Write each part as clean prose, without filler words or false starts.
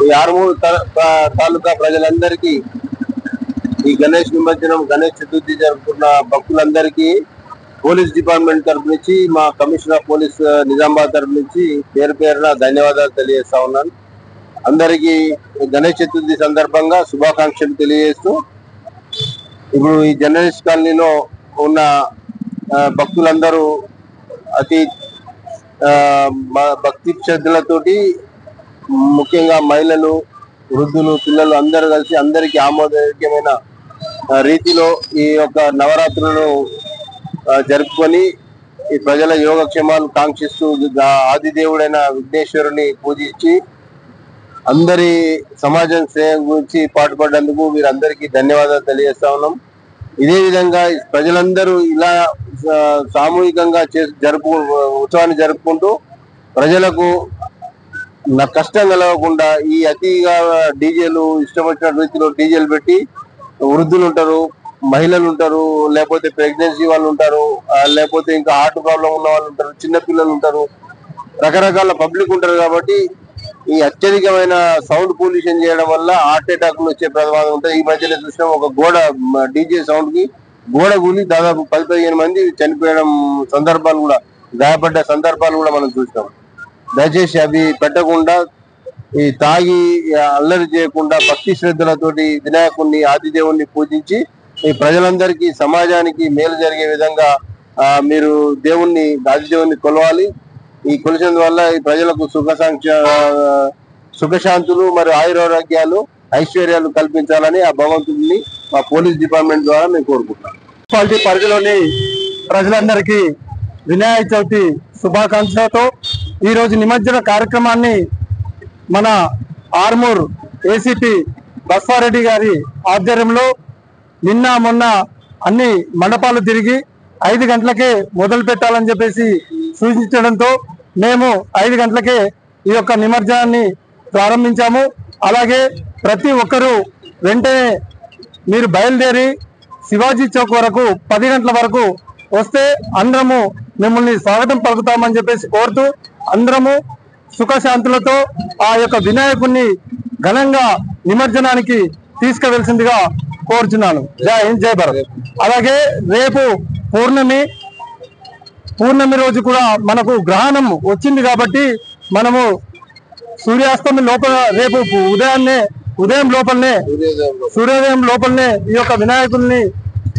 ఈ ఆర్మూర్ తాలూకా ప్రజలందరికీ ఈ గణేష్ నిమజ్జనం గణేష్ చతుర్థి జరుపుకున్న భక్తులందరికీ పోలీస్ డిపార్ట్మెంట్ తరఫు నుంచి మా కమిషనర్ ఆఫ్ పోలీస్ నిజామాబాద్ తరఫు నుంచి పేరు పేరున ధన్యవాదాలు తెలియజేస్తా ఉన్నాను. అందరికీ గణేష్ చతుర్థి సందర్భంగా శుభాకాంక్షలు తెలియజేస్తూ ఇప్పుడు ఈ జర్నలిస్ట్ కాలనీలో ఉన్న భక్తులందరూ అతి భక్తి శ్రద్ధలతోటి ముఖ్యంగా మహిళలు, వృద్ధులు, పిల్లలు అందరూ కలిసి అందరికీ ఆమోదయోగ్యమైన రీతిలో ఈ యొక్క నవరాత్రులను జరుపుకొని ఈ ప్రజల యోగక్షేమాలు కాంక్షిస్తూ ఆదిదేవుడైన విఘ్నేశ్వరుని పూజించి అందరి సమాజం సేవ గురించి పాటుపడ్డందుకు వీరందరికీ ధన్యవాదాలు తెలియజేస్తా ఉన్నాం. ఇదే విధంగా ప్రజలందరూ ఇలా సామూహికంగా ఉత్సవాన్ని జరుపుకుంటూ ప్రజలకు కష్టం కలగకుండా ఈ అతిగా డీజేలు ఇష్టం వచ్చిన రీతిలో డీజేలు పెట్టి వృద్ధులు ఉంటారు, మహిళలు ఉంటారు, లేకపోతే ప్రెగ్నెన్సీ వాళ్ళు ఉంటారు, లేకపోతే ఇంకా హార్ట్ ప్రాబ్లం ఉన్న వాళ్ళు ఉంటారు, చిన్నపిల్లలు ఉంటారు, రకరకాల పబ్లిక్ ఉంటారు. కాబట్టి ఈ అత్యధికమైన సౌండ్ పొల్యూషన్ చేయడం వల్ల హార్ట్ అటాక్లు వచ్చే ప్రమాదం ఉంటుంది. ఈ మధ్యలో చూసినాం ఒక డీజే సౌండ్ కి గోడ కూలి దాదాపు 10-15 మంది చనిపోయడం సందర్భాలు కూడా, గాయపడ్డ సందర్భాలు కూడా మనం చూసినాం. దయచేసి అవి పెట్టకుండా ఈ తాగి అల్లరి చేయకుండా భక్తి శ్రద్ధలతోటి వినాయకుడిని ఆదిదేవుణ్ణి పూజించి ఈ ప్రజలందరికీ సమాజానికి మేలు జరిగే విధంగా మీరు ఆదిదేవుణ్ణి కొలవాలి. ఈ కొలిసిన వల్ల ఈ ప్రజలకు సుఖశాంతులు మరియు ఆయురారోగ్యాలు ఐశ్వర్యాలు కల్పించాలని ఆ భగవంతుడిని మా పోలీస్ డిపార్ట్మెంట్ ద్వారా మేము కోరుకుంటున్నాం. మున్సిపాలిటీ పరిధిలోని ప్రజలందరికీ వినాయక చవితి శుభాకాంక్షలతో ఈరోజు నిమజ్జన కార్యక్రమాన్ని మన ఆర్మూర్ ఏసీపీ బస్వారెడ్డి గారి ఆధ్వర్యంలో నిన్న మొన్న అన్ని మండపాలు తిరిగి 5 గంటలకే మొదలు పెట్టాలని చెప్పేసి సూచించడంతో మేము 5 గంటలకే ఈ యొక్క నిమజ్జనాన్ని ప్రారంభించాము. అలాగే ప్రతి ఒక్కరూ వెంటనే మీరు బయలుదేరి శివాజీ చౌక్ వరకు 10 గంటల వరకు వస్తే అందరము మిమ్మల్ని స్వాగతం పలుకుతామని చెప్పేసి కోరుతూ అందరము సుఖశాంతులతో ఆ యొక్క వినాయకుడిని ఘనంగా నిమజ్జనానికి తీసుకువెళ్సిందిగా కోరుచున్నాను. జై హింద్, జై భారత్. అలాగే రేపు పూర్ణమి రోజు కూడా మనకు గ్రహణం వచ్చింది కాబట్టి మనము సూర్యాస్తమం లోపల రేపు సూర్యోదయం లోపలనే ఈ యొక్క వినాయకుడిని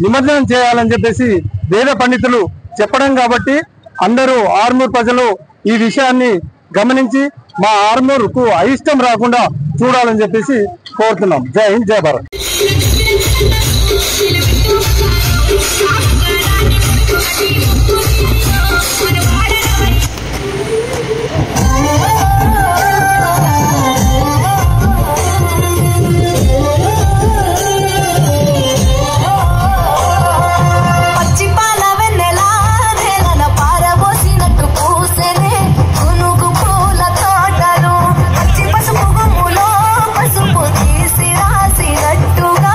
నిమజ్జనం చేయాలని చెప్పేసి వేద పండితులు చెప్పడం కాబట్టి అందరూ ఆర్మూర్ ప్రజలు ఈ విషయాన్ని గమనించి మా ఆర్మూర్ కు అయిష్టం రాకుండా చూడాలని చెప్పేసి కోరుతున్నాం. జై హింద్, జై భారత్. పసుపు తీసి రాసినట్టుగా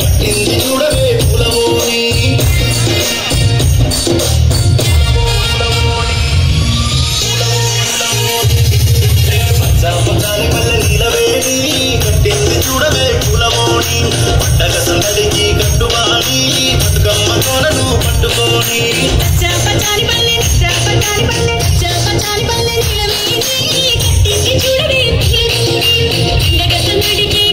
పట్టింది చూడవే పూలవోని పచ్చాపచాని పల్లె నీలవేణి కట్టింది చూడవే పూలవోని పండగ సందడికి కట్టుబాని బతుకమ్మ కోనను పట్టుకోని పచ్చాపచాని పల్లె నీలవేణి కట్టింది చూడవే పూలవోని పండగ సందడికి